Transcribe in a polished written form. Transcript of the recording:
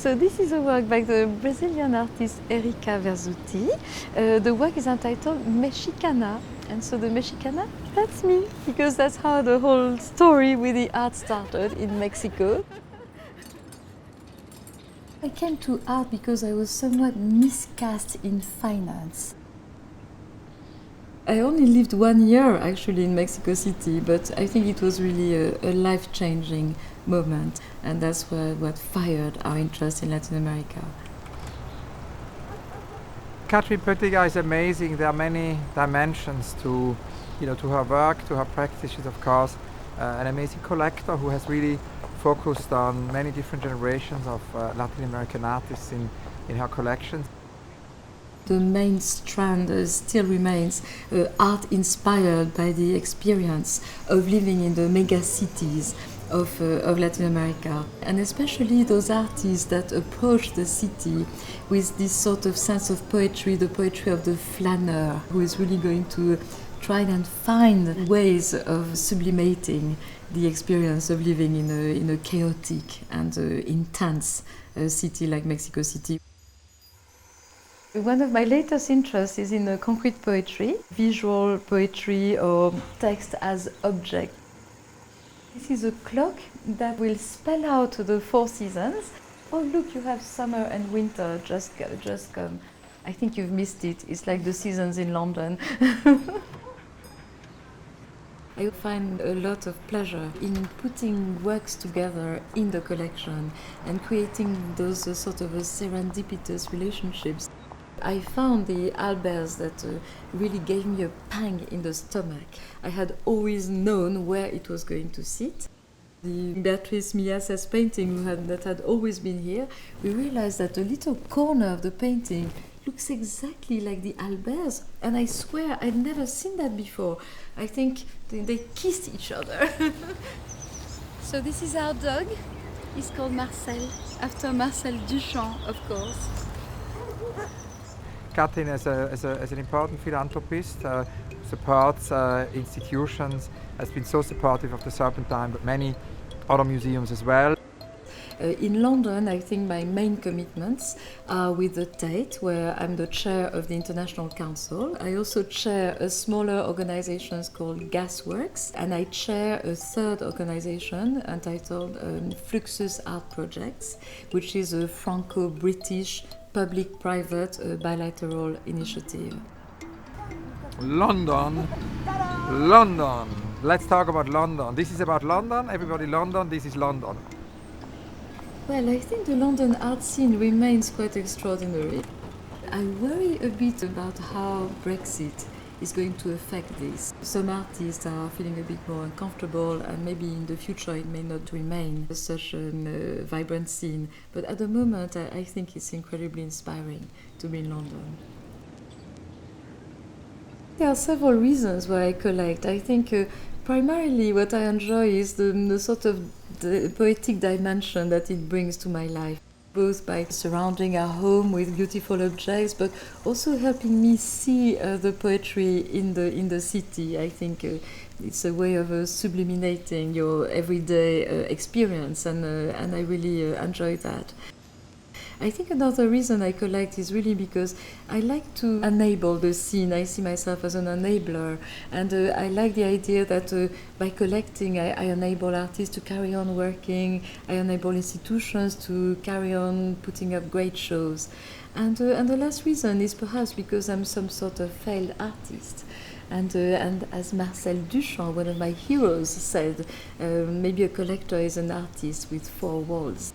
So this is a work by the Brazilian artist Erika Verzutti. The work is entitled Mexicana. And so the Mexicana, that's me, because that's how the whole story with the art started in Mexico. I came to art because I was somewhat miscast in finance. I only lived 1 year actually in Mexico City, but I think it was really a life-changing moment, and that's what fired our interest in Latin America. Catherine Pöttiger is amazing. There are many dimensions to her work, to her practice. She's of course an amazing collector who has really focused on many different generations of Latin American artists in her collections. The main strand still remains art inspired by the experience of living in the mega cities of Latin America, and especially those artists that approach the city with this sort of sense of poetry, the poetry of the flâneur, who is really going to try and find ways of sublimating the experience of living in a chaotic and intense city like Mexico City. One of my latest interests is in concrete poetry, visual poetry or text as object. This is a clock that will spell out the 4 seasons. Oh look, you have summer and winter, just come. I think you've missed it, it's like the seasons in London. I find a lot of pleasure in putting works together in the collection and creating those sort of serendipitous relationships. I found the Albers that really gave me a pang in the stomach. I had always known where it was going to sit. The Beatriz Millás's painting that had always been here, we realized that a little corner of the painting looks exactly like the Albers, and I swear I'd never seen that before. I think they kissed each other. So this is our dog. He's called Marcel, after Marcel Duchamp, of course. Catherine, as an important philanthropist, supports institutions, has been so supportive of the Serpentine, but many other museums as well. In London, I think my main commitments are with the Tate, where I'm the chair of the International Council. I also chair a smaller organization called Gasworks, and I chair a third organization entitled Fluxus Art Projects, which is a Franco-British public-private bilateral initiative. London, London. Let's talk about London. This is about London. Everybody, London. This is London. Well, I think the London art scene remains quite extraordinary. I worry a bit about how Brexit is going to affect this. Some artists are feeling a bit more uncomfortable, and maybe in the future it may not remain such a vibrant scene. But at the moment, I think it's incredibly inspiring to be in London. There are several reasons why I collect. I think primarily what I enjoy is the sort of the poetic dimension that it brings to my life, both by surrounding our home with beautiful objects, but also helping me see the poetry in the city. I think it's a way of subliminating your everyday experience, and I really enjoy that. I think another reason I collect is really because I like to enable the scene. I see myself as an enabler, and I like the idea that by collecting I enable artists to carry on working, I enable institutions to carry on putting up great shows. And the last reason is perhaps because I'm some sort of failed artist. And as Marcel Duchamp, one of my heroes, said, maybe a collector is an artist with 4 walls.